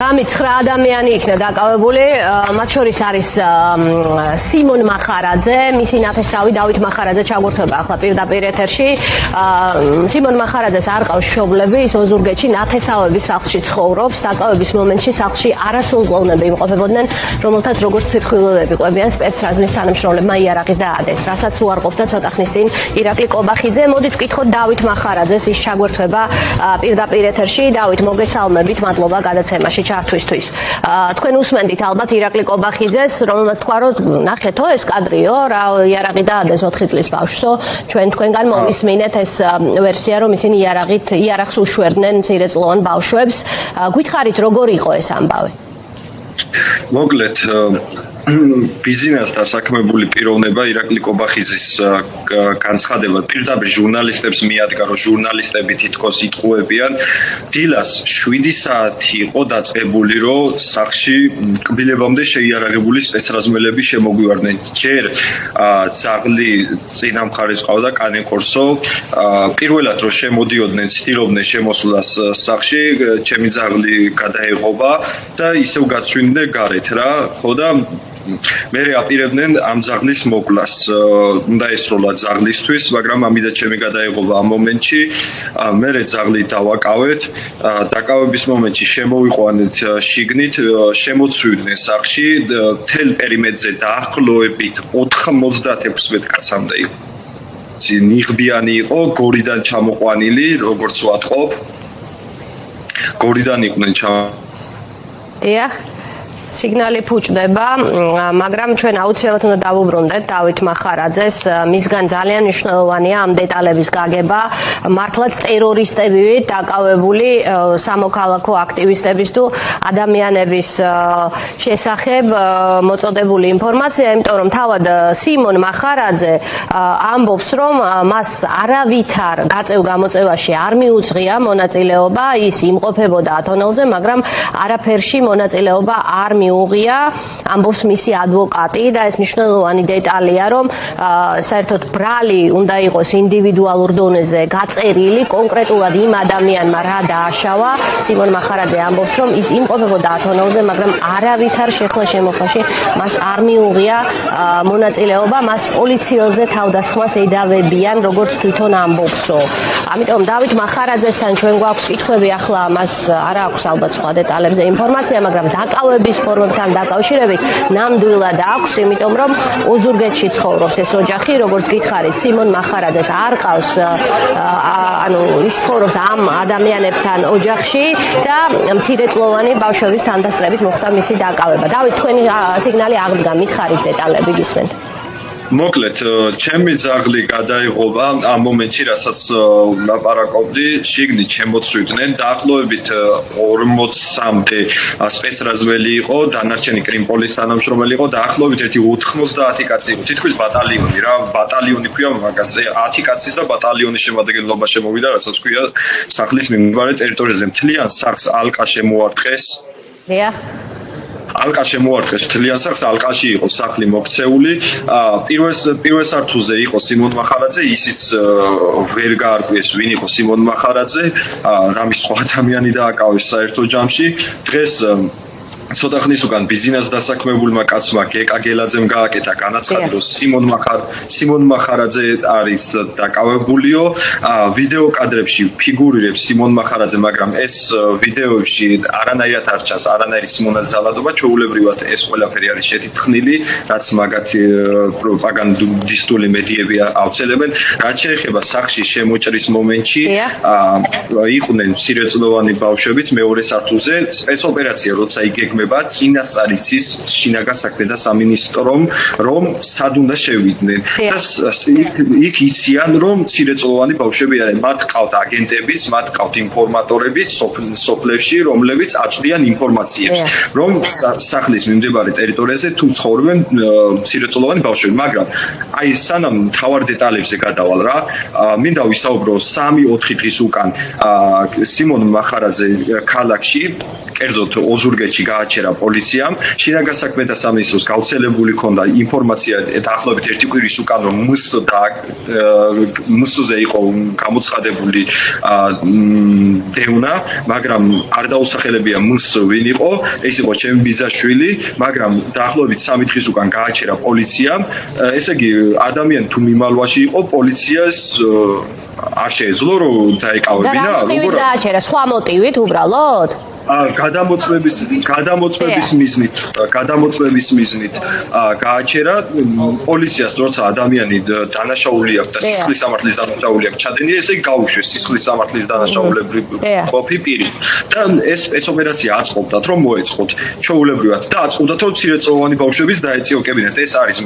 Ამით 9 ადამიანი იქნა დაკავებული, მათ შორის არის სიმონ მახარაძე, მისი ნათესავი დავით მახარაძე ჩაგურთვება ახლა პირდაპირ ეთერში. სიმონ მახარაძეს არ ყავს მშობლები, ის ოზურგეთში ნათესავების სახლში ცხოვრობს. დაკავების მომენტში სახლში არასრულკლოვნები იმყოფებოდნენ, რომელთაც როგორც თვითმხილველები ყვებიან სპეცრაზმის თანამშრომლებმა იარაღი დაადეს, რასაც უარყოფდა ცოტა ხნის წინ ირაკლი კობახიძე. მოდით ვკითხოთ დავით მახარაძეს, ის ჩაგურთვება პირდაპირ ეთერში. დავით, მოგესალმებით, მადლობა გადაცემაში ჩართვისთვის. თქვენ უსმენდით ალბათ ირაკლი კობახიძეს, რომელმაც თქვა, რომ ნახეთო ეს კადრიო, რა იარაღი დაადეს 4 წლის ბავშვსო. ჩვენ თქვენგან მომისმინეთ ეს ვერსია, რომ ისინი იარაღს უშვერდნენ მცირეწლოვან ბავშვებს. გითხარით, როგორ იყო ეს ამბავი? მოკლედ ბიზნეს დასაქმებული პიროვნება ირაკლი კობახიძის განცხადება პირდაპირ ჟურნალისტებს მიადგა, რომ ჟურნალისტები თითქოს იტყუებიან. დილას 7 საათი იყო დაწყებული, რომ სახლში კბილებამდე შეიარაღებული სპეცრაზმელები შემოგვივარდნენ. ჯერ ძაღლი წინა მხარეს ყავდა კანეკორსო. პირველად რომ შემოდიოდნენ, ცდილობდნენ შემოსვლას სახლში, ჩემი ძაღლი გადაეღობა და ისევ გაცვინდნენ გარეთ რა, ხო და მე აპირებდნენ ამ ძაღლის მოკვლას. უნდა ესროლა ძაღლისთვის, მაგრამ ამიდა ჩემი გადაეღობა ამ მომენტში. მე ძაღლი დავაკავეთ. დაკავების მომენტში შემოვიყვანეთ შიგნით, შემოცვიდნენ სახლში, თელ პერიმეტრზე დაახლოებით 96 კაცამდე იყო. ნიღბიანი იყო, გორიდან ჩამოყვანილი, როგორც ვატყობ. გორიდან იყვნენ დიახ. სიგნალი ფუჭდება, მაგრამ ჩვენ აუცილებლად უნდა დავუბრუნდეთ დავით მახარაძეს. მისგან ძალიან მნიშვნელოვანია ამ დეტალების გაგება. მართლაც ტერორისტები დაკავებული სამოქალაქო აქტივისტების თუ ადამიანების შესახებ მოწოდებული ინფორმაცია, იმიტომ რომ თავად სიმონ მახარაძე ამბობს, რომ მას არავითარ გაწევ-გამოწევაში არ მიუძღია მონაწილეობა, ის იმყოფებოდა ათონელზე, მაგრამ არაფერში მონაწილეობა არ მიუღია, ამბობს მისი ადვოკატი და ეს მნიშვნელოვანი დეტალია, რომ საერთოდ ბრალი უნდა იყოს ინდივიდუალურ დონეზე გაწერილი, კონკრეტულად იმ ადამიანმა რა დააშავა. სიმონ მახარაძე ამბობს, რომ ის იმყოფებოდა ათონელზე, მაგრამ არავითარ შეხლა-შემოხლაში მას არ მიუღია მონაწილეობა, მას პოლიციელზე თავდასხმას ედავებიან, როგორც თვითონ ამბობსო. ამიტომ დავით მახარაძესთან ჩვენ გვაქვს კითხვები, ახლა მას არ აქვს ალბათ სხვა დეტალებზე ინფორმაცია, მაგრამ დაკავების ფორმებთან დაკავშირებით ნამდვილად აქვს, იმიტომ რომ ოზურგეთში ცხოვრობს ეს ოჯახი, როგორც გითხარით, სიმონ მახარაძეს არ ყავს, ის ცხოვრობს ამ ადამიანებთან ოჯახში და მცირეწლოვანი ბავშვების თანდასწრებით მოხდა მისი დაკავება. დავით, თქვენი სიგნალი აღდგა, მითხარით დეტალები გისმენთ. მოკლედ, ჩემი ძაღლი გადაეღობა ამ მომენტში, რასაც ლაპარაკობდი, შიგნით შემოცვიდნენ, დაახლოებით 40-მდე სპეცრაზმელი იყო, დანარჩენი კრიმპოლის თანამშრომელი იყო, დაახლოებით 90 კაცი იყო, თითქმის ბატალიონი რა, ბატალიონი ქვია მაგაზე, 10 კაცის და ბატალიონის შემადგენლობა შემოვიდა, რასაც ქვია სახლის მიმდებარე ტერიტორიაზე. მთლიან სახლს ალყა შემოარტყეს. დიახ. ალყა შემოარტყეს მთლიან სახლს, ალყაში იყო სახლი მოქცეული. პირველ სართულზე იყო სიმონ მახარაძე, ისიც ვერ გაარკვიეს ვინ იყო სიმონ მახარაძე, რამის სხვა ადამიანი დააკავეს საერთო ჯამში. დღეს ცოტა ხნის უკან ბიზნეს დასაქმებულმა კაცმა გეკა გელაძემ გააკეთა განაცხადი, რომ სიმონ მახარაძე არის დაკავებულიო. ვიდეო კადრებში ფიგურირებს სიმონ მახარაძე, მაგრამ ეს ვიდეოებში არანაირად არ ჩანს არანაირი სიმონის ზალადობა, ჩვეულებრივად ეს ყველაფერი არის შეთითხნილი, რაც მაგათი პროპაგანდისტული მედიები ავრცელებენ. რაც შეეხება სახლში შემოჭრის მომენტში, იყვნენ მცირეწლოვანი ბავშვებიც მეორე სართულზე. სპეცოპერაცია როცა იგეგმება, წინასწარიცის შინაგან საქმეთა სამინისტრომ, რომ სად უნდა შევიდნენ და იქ იციან, რომ მცირეწლოვანი ბავშვები არიან, მათ ყავთ აგენტებიც, მათ ყავთ ინფორმატორებიც სოფლებში, რომლებიც აწვდიან ინფორმაციებს, რომ სახლის მიმდებარე ტერიტორიაზე თუ ცხოვრობენ მცირეწლოვანი ბავშვები, მაგრამ აი სანამ მთავარ დეტალებზე გადავალ რა, მინდა ვისაუბრო 3-4 დღის უკან სიმონ მახარაძე ქალაქში, კერძოდ ოზურგეთში გააჩერა პოლიციამ. შინაგან საქმეთა სამინისტროს გავრცელებული ჰქონდა ინფორმაცია დაახლოებით 1 კვირის უკან რომ მსზე იყო გამოცხადებული დევნა, მაგრამ არ დაუსახელებია მს ვინ იყო, ეს იყო ჩემი ბიძაშვილი, მაგრამ დაახლოებით 3 დღის უკან გააჩერა პოლიციამ. ესე იგი ადამიანი თუ მიმალვაში იყო პოლიციას არ შეეძლო რომ დაეკავებინა როგორ დააჩერა სხვა მოტივით უბრალოდ გადამოწმების მიზნით გააჩერა პოლიციას, როცა ადამიანი დანაშაული აქვს და სისხლის სამართლის დანაშაული აქვს ჩადენილი, ესე იგი გაუშვეს სისხლის სამართლის დანაშაულებრივი ყოფი პირი და ეს სპეცოპერაცია აწყობდათ რომ მოეწყოთ ჩვეულებრივად და აწყობდათ რომ მცირეწლოვანი ბავშვების დაეციოკებინათ. ეს არის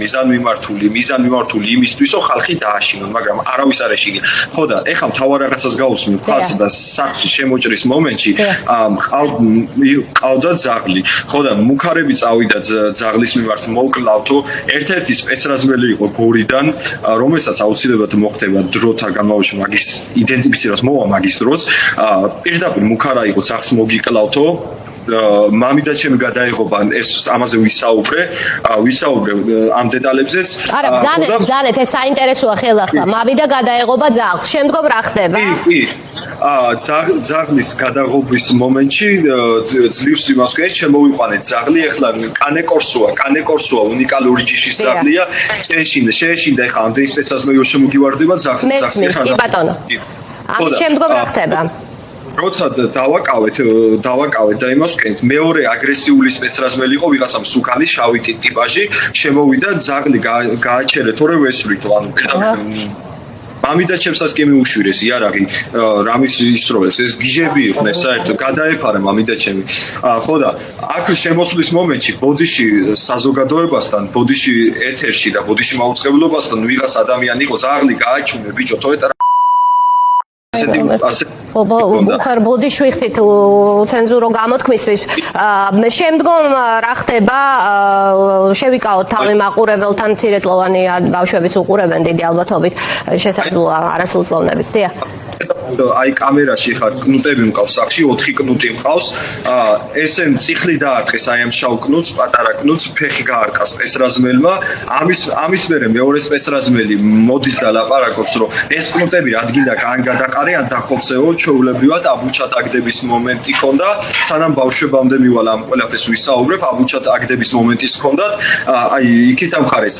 მიზანმიმართული იმისთვის რომ ხალხი დააშინონ, მაგრამ არავის არ ეშინია. ხო და ეხლა მთავარ რაღაცას გავუსმენ ფას და სახლში შემოჭრის მომენტში ყავდა ძაღლი. ხო და მუქარები წავიდა ძაღლის მიმართ მოკლავთო, ერთ-ერთი სპეცრაზმელი იყო გორიდან, რომელსაც აუცილებლად მოხდება დროთა განმავლობაში მაგის იდენტიფიცირებას მოვა მაგის დროს. პირდაპირ მუქარა იყო ძაღლს მოგიკლავთო. მამიდა ჩემი გადაეღობა ეს ამაზე ვისაუბრე ამ დეტალებზეც. არა, ბრძანეთ, ეს საინტერესოა ხელახლა. მამიდა გადაეღობა ძაღლს. შემდგომ რა ხდება? კი. ძაღლის გადაღობის მომენტში ძლივს იმას ქვია შემოვიყვანეთ ძაღლი, ეხლა კანეკორსოა უნიკალური ჯიშის ძაღლია. შეეშინდა ეხლა ამდენი სპეცრაზმელი შემოგივარდება ძაღლს. კი ბატონო. ამის შემდგომ რა ხდება? როცა დავაკავეთ და იმას ვკენით, მეორე აგრესიული სპეცრაზმელი იყო ვიღაცა მსუქანი შავი ტიპაჟი, შემოვიდა ძაღლი გააჩერე თორე ვესვრითო, ანუ პირდაპირ მამიდა ჩემსაც კი მიუშვირეს იარაღი რამის ისროებს, ეს გიჟები იყვნენ საერთოდ, გადაეფარა მამიდა ჩემი. ხო და აქ შემოსვლის მომენტში ბოდიში საზოგადოებასთან, ბოდიში ეთერში და ბოდიში მაუწყებლობასთან ვიღაც ადამიანი იყო, ძაღლი გააჩუნე ბიჭო, თორე ხარ ბოდიში ვიხდით ცენზურო გამოთქმისთვის. შემდგომ რა ხდება? შევიკავოთ თავი მაყურებელთან, მცირეწლოვანი ბავშვებიც უყურებენ დიდი ალბათობით შესაძლოა არასრულწლოვნებიც. დიახ. აი კამერაში ხარ კნუტები მყავს სახში 4 კნუტი მყავს. ესე წიხლი დაარტყეს აი ამ შავ კნუტს, პატარა კნუტს ფეხი გაარკა სპეცრაზმელმა. ამის მერე მეორე სპეცრაზმელი მოდის და ლაპარაკობს რომ ეს კნუტები რადგინდა გადაყარე ან დახოცეო ჩვეულებრივად აბუჩად აგდების მომენტი ქონდა. სანამ ბავშვებამდე მივალ ამ ყველაფერს ვისაუბრებ, აბუჩად აგდების მომენტის ქონდათ. აი იქით ამ ხარეს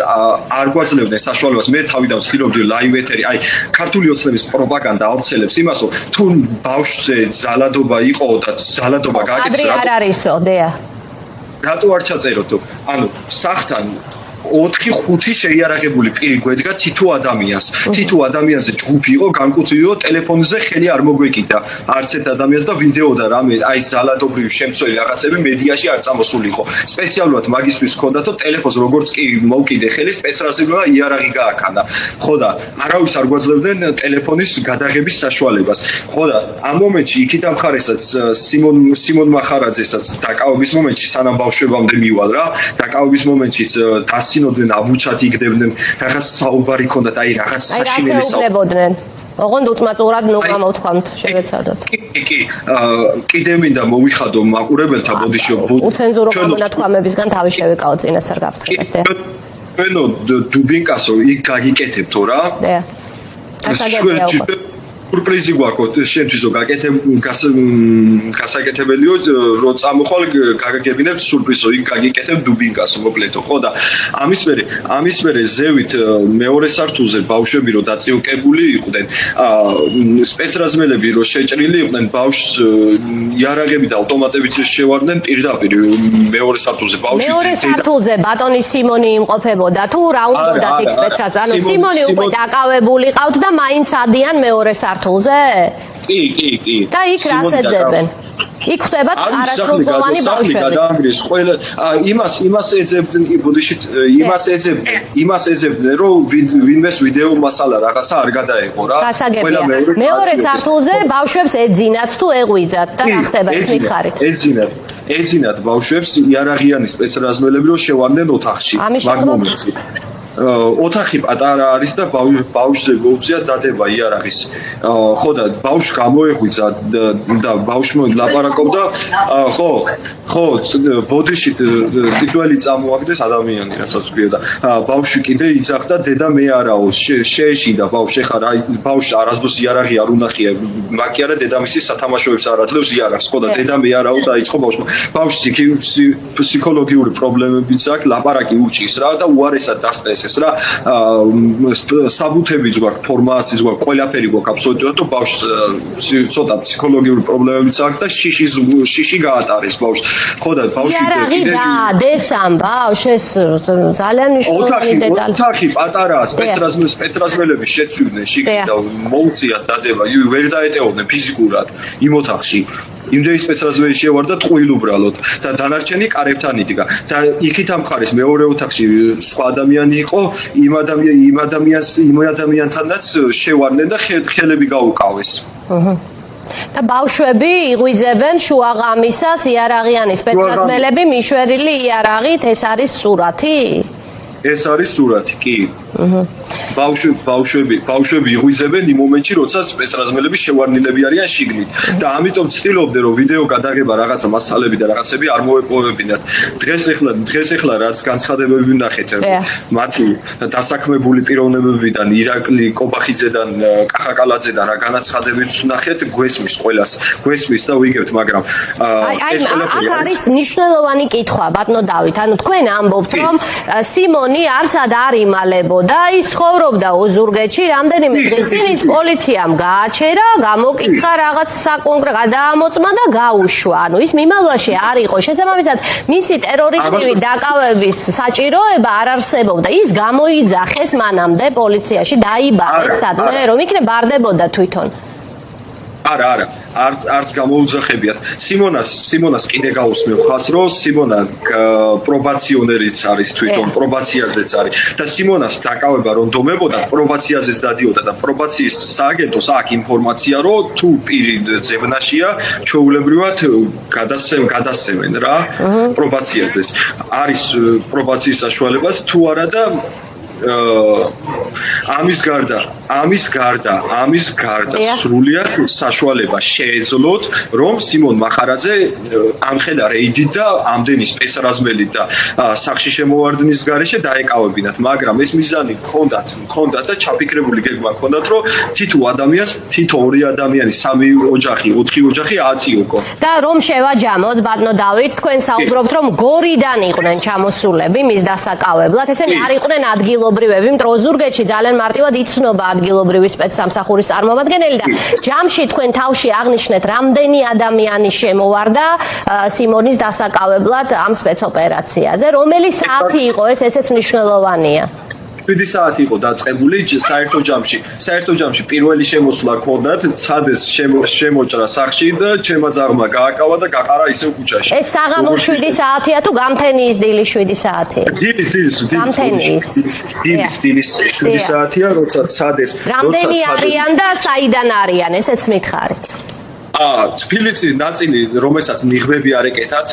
არ გვაძლევდნენ საშუალებას. მე თავიდან ვცდილობდი ლაივ ეთერი, აი ქართული ოცნების პროპაგანდა აუცილებს იმას, რომ თუ ბავშვზე ზალადობა იყო და ზალადობა გააკეთეს რა არ არისო, დია. რატო არ ჩაწეროთო? ანუ სახთან 4-5 შეიარაღებული პირი გვედგა თითო ადამიანზე ჯგუფი იყო განკუთვნილო ტელეფონზე ხელი არ მოგვეკიდა არც ერთ ადამიანს და ვიდეოდა რამე აი ზალადობრივი შემცველი რაღაცები მედიაში არ წამოსულიყო. სპეციალურად მაგისთვის ჰქონდათო ტელეფონს როგორც კი მოვკიდე ხელი სპეცრაზმელმა იარაღი გააქანა. ხო და არავის არ გვაძლევდნენ ტელეფონის გადაღების საშუალებას. ხო და ამ მომენტში იქით ამ ხარესაც სიმონ მახარაძესაც დაკავების მომენტში სანამ ბავშვებამდე მივალ რა, დაკავების მომენტშიც სინოდნენ აბუჩად იგდებდნენ რაღაც საუბარი ქონდათ აი რაღაც საშინელი საუბარებოდნენ. ოღონდ უთმაწურად ნუ გამოვთქვამთ შევეცადოთ. კი, კიდე მინდა მოვიხადო მაყურებელთა ბოდიში უცენზურო გამონათქვამებისგან თავი შევეკავოთ წინასწარ გაფრთხილებით. ჩვენო დუბინკასო იქ გაგიკეთებთო რა. დიახ. გასაგებია უკვე. სურპრიზი გვაქვს შენთვისო გასაკეთებელიო რო წამოხვალ გაგაგებინებთ სურპრიზო იქ გაგიკეთებ დუბინკასო მოკლედო. ხო და ამის მერე ზევით მეორე სართულზე ბავშვები რო დაწიოკებული იყვნენ, სპეცრაზმელები რო შეჭრილი იყვნენ, ბავშვს იარაღები და ავტომატებით შევარდნენ პირდაპირ მეორე სართულზე ბავშვი. მეორე სართულზე ბატონი სიმონი იმყოფებოდა თუ რა უნდათ იქ სპეცრაზმელი? ანუ სიმონი უკვე დაკავებული ყავთ და მაინც ადიან მეორე სართულზე? კი. და იქ რას ეძებენ? იქ ხდებათ არასრულწლოვანი ბავშვები. გადაანგრიეს ყველა იმას ეძებდნენ კი ბოდიშით იმას ეძებდნენ რომ ვინმეს ვიდეო მასალა რაღაცა არ გადაეყო რა. გასაგებია. მეორე სართულზე ბავშვებს ეძინათ თუ ეღვიძათ და რა ხდება ის მითხარით? ეძინათ ბავშვებს იარაღიანი სპეცრაზმელები რომ შევარდნენ ოთახში. ამის შემდგომ ოთახი პატარა არის და ბავშვზე მოუწია დადება იარაღის. ხო და ბავშვი გამოეღვიძა და ბავშვმა ლაპარაკობდა, ხო, ბოდიში ტიტველი წამოაგდეს ადამიანი, რასაც ქვია და ბავშვი კიდე იძახდა, დედა მე არაო, შეეშინდა ბავშვი, ხა რა ბავშვი არასდროს იარაღი არ უნახია, მაკი არა დედამისი სათამაშოებს არ აძლევს იარაღს, ხო და დედა მე არაო დაიწყო ბავშვმა. ბავშვი ფსიქოლოგიური პრობლემებიც აქვს, ლაპარაკი უჭის რა და უარესად დასწრეს რა საბუთებიც გვაქვს, ფორმაციაც გვაქვს, ყველაფერი გვაქვს აბსოლუტურად და ბავშვს ცოტა ფსიქოლოგიური პრობლემებიც აქვს და შიში გაატარეს ბავშვს. ხო და ბავშვი კიდე დადეს ამ ბავშვს ძალიან მნიშვნელოვანი დეტალი. ოთახი პატარაა, სპეცრაზმელები შეცვიდნენ შიგნით და მოუწიათ დადება, ვერ დაეტეოდნენ ფიზიკურად იმ ოთახში. იმდენი სპეცრაზმელი შევარდა ტყუილ უბრალოდ და დანარჩენი კარებთან იდგა და იქით ამ ხარის მეორე ოთახში სხვა ადამიანი იყო იმ ადამიანთანაც შევარდნენ და ხელები გაუკავეს. და ბავშვები იღვიძებენ შუაღამისას იარაღიანი სპეცრაზმელები მიშვერილი იარაღით, ეს არის სურათი? ეს არის სურათი, კი. ბავშვები იღვიძებენ იმ მომენტში, როცა სპეცრაზმელები შევარნილები არიან შიგნით და ამიტომ ცდილობდნენ, რომ ვიდეო გადაღება რაღაცა მასალები და რაღაცები არ მოეპოვებინათ. დღეს ახლა რაც განცხადებები ვნახეთ მათი დასაქმებული პიროვნებებიდან, ირაკლი კობახიძედან, კახაკალაძედან რა განაცხადებებს ვნახეთ, გვესმის ყველას, გვესმის და ვიგებთ, მაგრამ აქ არის მნიშვნელოვანი კითხვა, ბატონო დავით, ანუ თქვენ ამბობთ, რომ სიმონი არსად არ იმალებოდა და ის ცხოვრობდა ოზურგეთში, რამდენიმე დღის წინ ის პოლიციამ გააჩერა, გამოკითხა რაღაც საკონკრეტო გადაამოწმა და გაუშვა. ანუ ის მიმალვაში არ იყო. შესაბამისად, მისი ტერორისტული დაკავების საჭიროება არ არსებობდა. ის გამოიძახეს მანამდე პოლიციაში, დაიბადეს სადმე, რომ იქნებ ბარდებოდა თვითონ. არა, არც გამოუძახებიათ. სიმონას კიდე გაუსმევ ხას, რომ სიმონა პრობაციონერიც არის თვითონ, პრობაციაზეც არის და სიმონას დაკავება რომ დომებოდა, პრობაციაზეც დადიოდა და პრობაციის სააგენტოს აქვს ინფორმაცია, რომ თუ პირი ძებნაშია, ჩვეულებრივად გადასცემენ რა პრობაციაზეც. არის პრობაციის საშუალებაც თუ არა და ამის გარდა სრულიად საშუალება შეეძლოთ, რომ სიმონ მახარაძე ამხედა რეიდით და ამდენი სპეცრაზმელით და სახში შემოვარდნის გარეშე დაეკავებინათ, მაგრამ ეს მიზანი ჰქონდათ და ჩაფიქრებული გეგმა ჰქონდათ, რომ თითო ადამიანს, თითო ორი ადამიანი, სამი ოჯახი, 4 ოჯახი აწიოკო. და რომ შევაჯამოთ, ბატონო დავით, თქვენ საუბრობთ, რომ გორიდან იყვნენ ჩამოსულები მის დასაკავებლად, ესენი არ იყვნენ ადგილობრივები, იმიტომ რომ ზურგეთში ძალიან მარტივად იცნობა ადგილობრივი სპეცსამსახურის წარმომადგენელი და ჯამში თქვენ თავში აღნიშნეთ, რამდენი ადამიანი შემოვარდა სიმონის დასაკავებლად ამ სპეცოპერაციაზე, რომელი საათი იყო ეს, ესეც მნიშვნელოვანია. 7 საათი იყო დაწყებული საერთო ჯამში პირველი შემოსვლა ჰქონდათ, ცადეს შემოჭრა სახში და ჩემმა ძაღლმა გააკავა და გაყარა ისევ ქუჩაში. ეს საღამო 7 საათია თუ გამთენის დილის 7 საათია? დილის 7 საათია, როცა ცადეს. რამდენი არიან და საიდან არიან, ესეც მითხარით. თბილისი ნაწილი, რომელსაც ნიღბები არ ეკეთათ,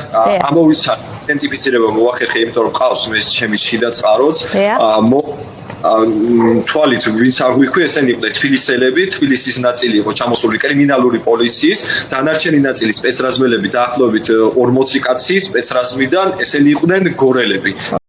ამოვიცან იდენტიფიცირება მოახერხე, იმიტომ რომ ყავს მე ჩემი შიდა წყაროც. თვალით ვინც აღვიქვი, ესენი იყვნენ თბილისელები, თბილისის ნაწილი იყო ჩამოსული კრიმინალური პოლიციის, დანარჩენი ნაწილი სპეცრაზმელები, დაახლოებით 40 კაცი სპეცრაზმიდან, ესენი იყვნენ გორელები.